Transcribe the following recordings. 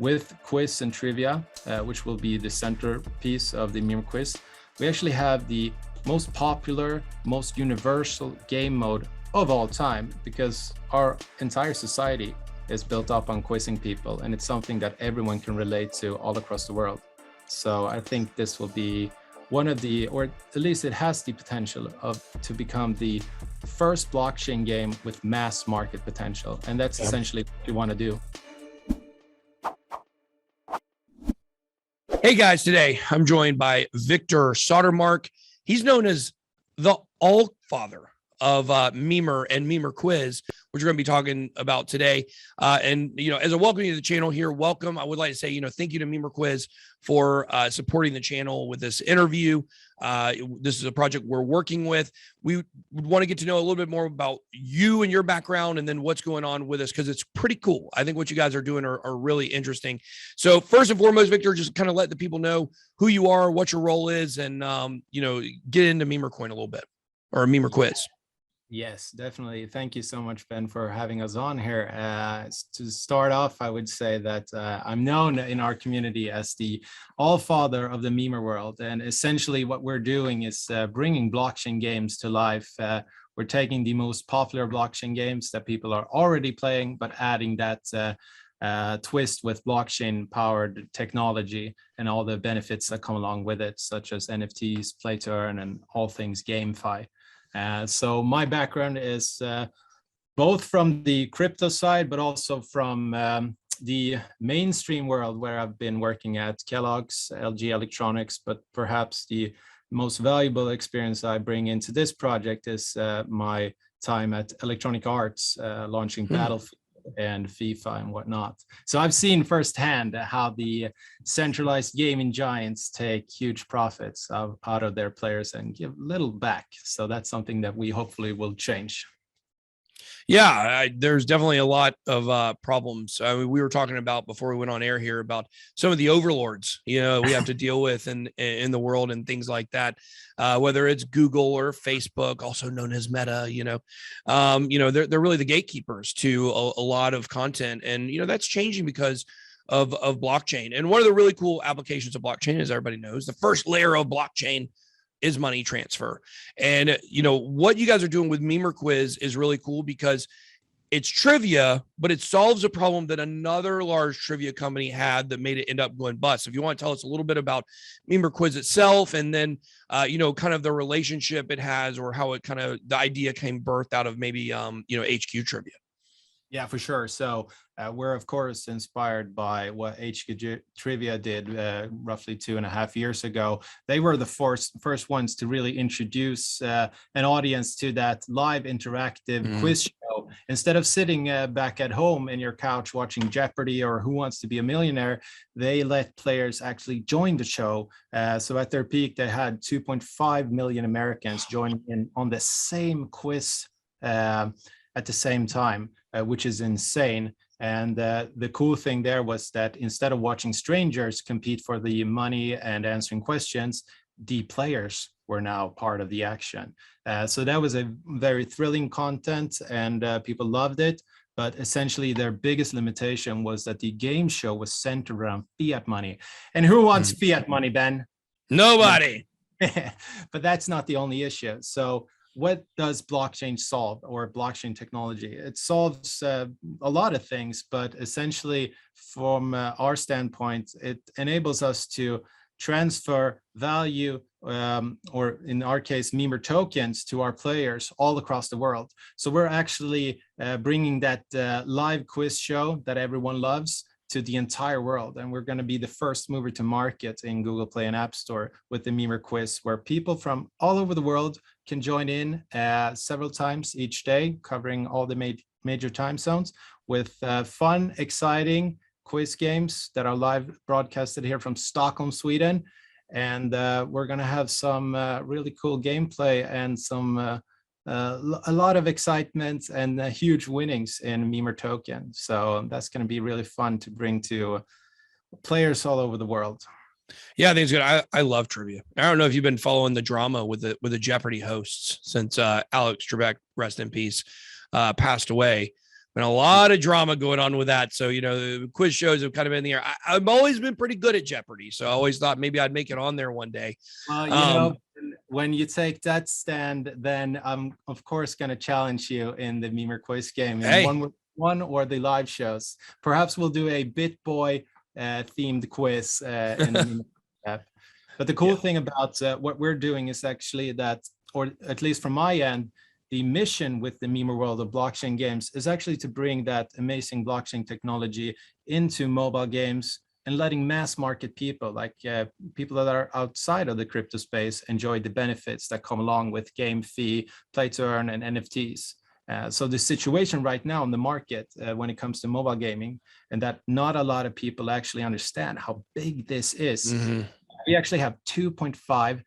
with quiz and trivia, which will be the centerpiece of the Mimir Quiz. We actually have the most popular, most universal game mode of all time, because our entire society is built up on quizzing people, and it's something that everyone can relate to all across the world. So I think this will be one of the, or at least it has the potential to become the first blockchain game with mass market potential. And that's essentially what we want to do. Hey guys, today I'm joined by Victor Sodermark. He's known as the All-Father of Mimir and Mimir Quiz, which we're going to be talking about today. And, as a welcome to the channel here, welcome. I would like to say, thank you to Mimir Quiz for supporting the channel with this interview. This is a project we're working with. We would want to get to know a little bit more about you and your background and then what's going on with us, because it's pretty cool. I think what you guys are doing are really interesting. So first and foremost, Victor, just kind of let the people know who you are, what your role is, and, get into Mimir Coin a little bit, or Mimir Quiz. Yes, definitely. Thank you so much, Ben, for having us on here. To start off, I would say that I'm known in our community as the all-father of the Mimir world. And essentially what we're doing is bringing blockchain games to life. We're taking the most popular blockchain games that people are already playing, but adding that twist with blockchain-powered technology and all the benefits that come along with it, such as NFTs, play to earn, and all things GameFi. So my background is both from the crypto side, but also from the mainstream world, where I've been working at Kellogg's, LG Electronics, but perhaps the most valuable experience I bring into this project is my time at Electronic Arts, launching Battlefield and FIFA and whatnot. So I've seen firsthand how the centralized gaming giants take huge profits out of their players and give little back. So that's something that we hopefully will change. Yeah, there's definitely a lot of problems. I mean, we were talking about before we went on air here about some of the overlords, we have to deal with in the world and things like that, whether it's Google or Facebook, also known as Meta, they're really the gatekeepers to a lot of content. And, that's changing because of blockchain. And one of the really cool applications of blockchain, as everybody knows, the first layer of blockchain is money transfer. And, what you guys are doing with Mimir Quiz is really cool because it's trivia, but it solves a problem that another large trivia company had that made it end up going bust. If you want to tell us a little bit about Mimir Quiz itself, and then, kind of the relationship it has, or how it the idea came birthed out of maybe, HQ trivia. Yeah, for sure. So we're, of course, inspired by what HQ Trivia did roughly 2.5 years ago. They were the first ones to really introduce an audience to that live interactive quiz show. Instead of sitting back at home in your couch watching Jeopardy or Who Wants to Be a Millionaire, they let players actually join the show. So at their peak, they had 2.5 million Americans joining in on the same quiz at the same time, which is insane. And the cool thing there was that instead of watching strangers compete for the money and answering questions, the players were now part of the action. So that was a very thrilling content, and people loved it. But essentially their biggest limitation was that the game show was centered around fiat money. And who wants fiat money, Ben? Nobody. But that's not the only issue. So what does blockchain solve, or blockchain technology? It solves a lot of things, but essentially from our standpoint, it enables us to transfer value, or in our case, Mimir tokens, to our players all across the world. So we're actually bringing that live quiz show that everyone loves to the entire world. And we're going to be the first mover to market in Google Play and App Store with the Mimir Quiz, where people from all over the world can join in several times each day, covering all the major time zones with fun, exciting quiz games that are live broadcasted here from Stockholm, Sweden. And we're going to have some really cool gameplay and some a lot of excitement and huge winnings in Mimir Token. So that's going to be really fun to bring to players all over the world. Yeah, I think it's good. I love trivia. I don't know if you've been following the drama with the Jeopardy hosts since Alex Trebek, rest in peace, passed away. Been a lot of drama going on with that. So, the quiz shows have kind of been in the air. I've always been pretty good at Jeopardy. So I always thought maybe I'd make it on there one day. Well, when you take that stand, then I'm of course going to challenge you in the Mimir Quiz game in one or the live shows. Perhaps we'll do a BitBoy themed quiz in the Mimir app. But the cool thing about what we're doing is actually that, or at least from my end, the mission with the Mimir world of blockchain games is actually to bring that amazing blockchain technology into mobile games and letting mass market people, like people that are outside of the crypto space, enjoy the benefits that come along with game fee, play to earn, and NFTs. So the situation right now in the market when it comes to mobile gaming, and that not a lot of people actually understand how big this is. We actually have 2.5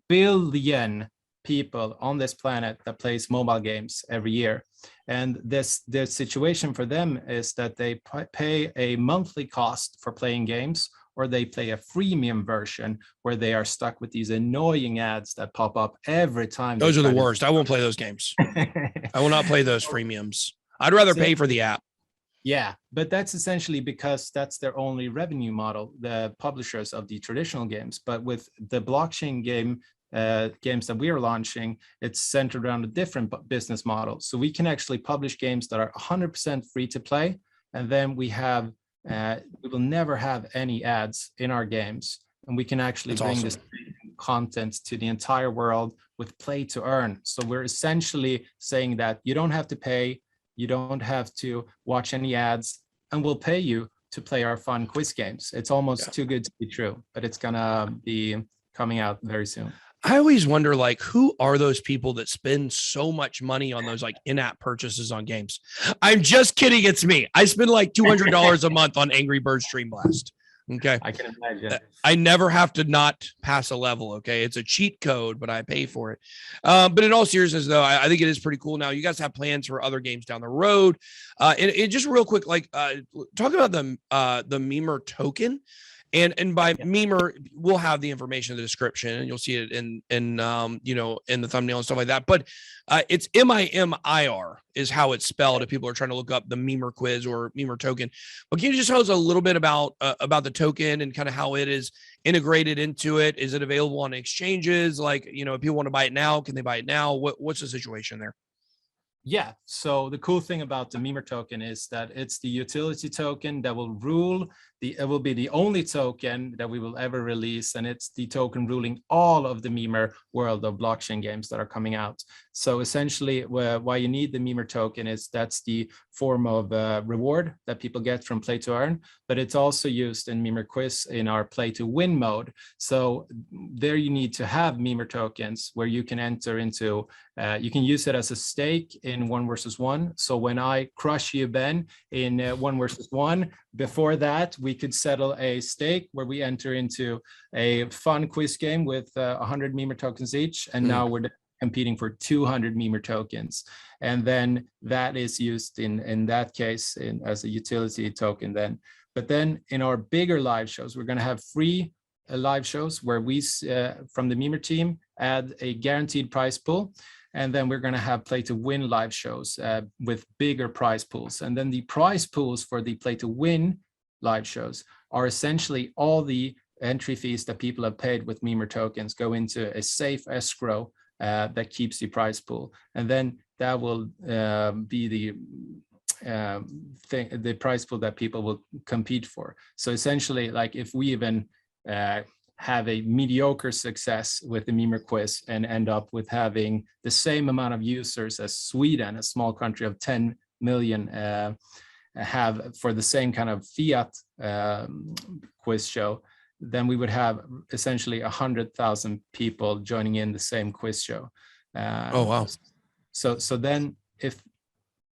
billion people on this planet that plays mobile games every year. And the situation for them is that they pay a monthly cost for playing games, or they play a freemium version where they are stuck with these annoying ads that pop up every time. Those are the worst. I won't play those games. I will not play those freemiums. I'd rather pay for the app. Yeah, but that's essentially because that's their only revenue model, the publishers of the traditional games. But with the blockchain games that we are launching, it's centered around a different business model. So we can actually publish games that are 100% free to play, and then we will never have any ads in our games, and we can actually bring this content to the entire world with play to earn. So we're essentially saying that you don't have to pay, you don't have to watch any ads, and we'll pay you to play our fun quiz games. It's almost too good to be true, but it's gonna be coming out very soon. I always wonder, who are those people that spend so much money on those in-app purchases on games? I'm just kidding. It's me. I spend $200 a month on Angry Birds Dream Blast. Okay. I can imagine. I never have to not pass a level. Okay. It's a cheat code, but I pay for it. But in all seriousness, though, I think it is pretty cool. Now, you guys have plans for other games down the road. And just real quick, talk about the Mimir token. And by Mimir, we'll have the information in the description, and you'll see it in in the thumbnail and stuff like that. But it's MIMIR is how it's spelled if people are trying to look up the Mimir Quiz or Mimir Token. But can you just tell us a little bit about the token and kind of how it is integrated into it? Is it available on exchanges? If people want to buy it now, can they buy it now? What's the situation there? Yeah, so the cool thing about the Mimir token is that it's the utility token that will rule. It will be the only token that we will ever release, and it's the token ruling all of the Mimir world of blockchain games that are coming out. So essentially, why you need the Mimir token is that's the form of reward that people get from play to earn, but it's also used in Mimir Quiz in our play to win mode. So there you need to have Mimir tokens where you can enter into, you can use it as a stake in 1 versus 1. So when I crush you, Ben, in 1 versus 1, before that, we could settle a stake where we enter into a fun quiz game with 100 Mimir tokens each. And now we're competing for 200 Mimir tokens. And then that is used in that case as a utility token then. But then in our bigger live shows, we're going to have free live shows where we, from the Mimir team, add a guaranteed prize pool. And then we're going to have play to win live shows with bigger prize pools. And then the prize pools for the play to win live shows are essentially all the entry fees that people have paid with Mimir tokens go into a safe escrow that keeps the prize pool. And then that will be the prize pool that people will compete for. So essentially, if we even have a mediocre success with the Mimir Quiz and end up with having the same amount of users as Sweden, a small country of 10 million, have for the same kind of fiat quiz show, then we would have essentially 100,000 people joining in the same quiz show. Oh, wow. So then if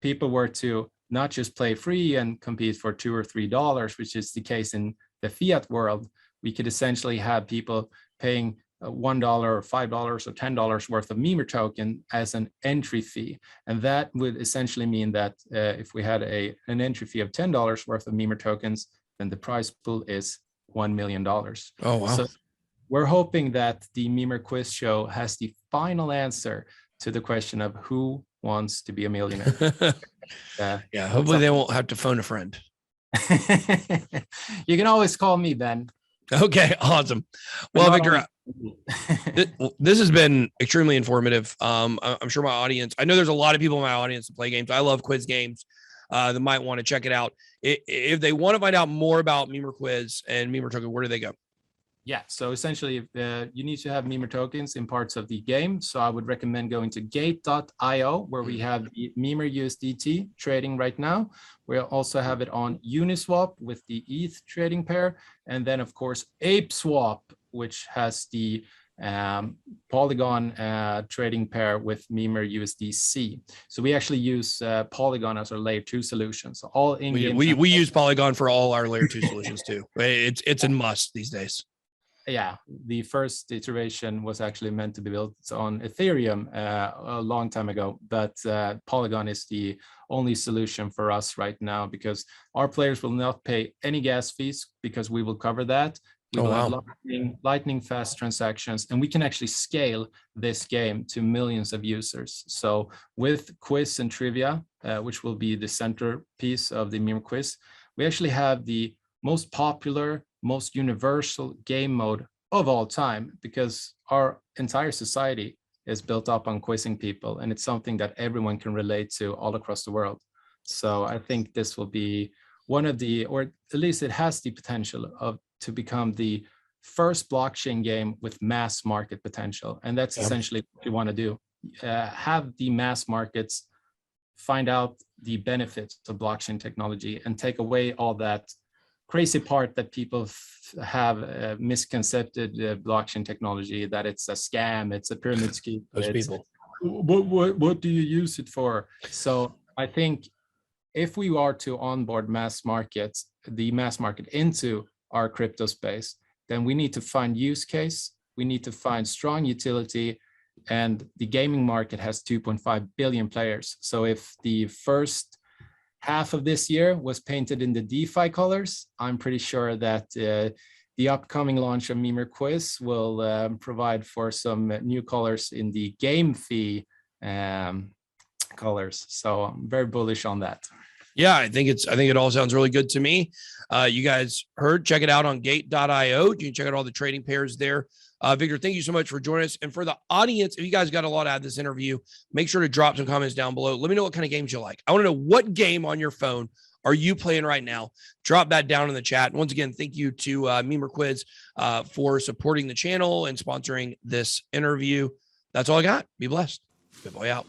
people were to not just play free and compete for $2 or $3, which is the case in the fiat world, we could essentially have people paying $1 or $5 or $10 worth of Mimir token as an entry fee. And that would essentially mean that if we had an entry fee of $10 worth of Mimir tokens, then the prize pool is $1 million. Oh, wow. So we're hoping that the Mimir Quiz show has the final answer to the question of who wants to be a millionaire. Yeah, hopefully they won't have to phone a friend. You can always call me, Ben. Okay, awesome. Well, Victor, this has been extremely informative. I'm sure my audience, I know there's a lot of people in my audience that play games. I love quiz games. That might want to check it out. If they want to find out more about Mimir Quiz and Mimir Token, where do they go? Yeah, so essentially, you need to have Mimir tokens in parts of the game. So I would recommend going to gate.io, where we have the Mimir USDT trading right now. We also have it on Uniswap with the ETH trading pair. And then, of course, ApeSwap, which has the Polygon trading pair with Mimir USDC. So we actually use Polygon as our layer 2 solution. So all in-game. We use Polygon for all our layer 2 solutions too. It's a must these days. Yeah, the first iteration was actually meant to be built on Ethereum a long time ago, but Polygon is the only solution for us right now, because our players will not pay any gas fees, because we will cover that. We will have lightning fast transactions, and we can actually scale this game to millions of users. So with quiz and trivia, which will be the centerpiece of the Mimir Quiz, we actually have the most popular, most universal game mode of all time, because our entire society is built up on quizzing people, and it's something that everyone can relate to all across the world. So I think this will be one of the, or at least it has the potential to become the first blockchain game with mass market potential. And that's essentially what we want to do. Have the mass markets find out the benefits of blockchain technology and take away all that crazy part that people have misconceived blockchain technology, that it's a scam, it's a pyramid scheme. Those people. What do you use it for? So I think if we are to onboard the mass market into our crypto space, then we need to find use case, we need to find strong utility, and the gaming market has 2.5 billion players. So if the first half of this year was painted in the DeFi colors, I'm pretty sure that the upcoming launch of Mimir Quiz will provide for some new colors in the game fee colors. So I'm very bullish on that. Yeah, I think it all sounds really good to me. You guys heard, check it out on gate.io. You can check out all the trading pairs there. Victor, thank you so much for joining us. And for the audience, if you guys got a lot out of this interview, make sure to drop some comments down below. Let me know what kind of games you like. I want to know, what game on your phone are you playing right now? Drop that down in the chat. And once again, thank you to Mimir Quiz for supporting the channel and sponsoring this interview. That's all I got. Be blessed. BitBoy out.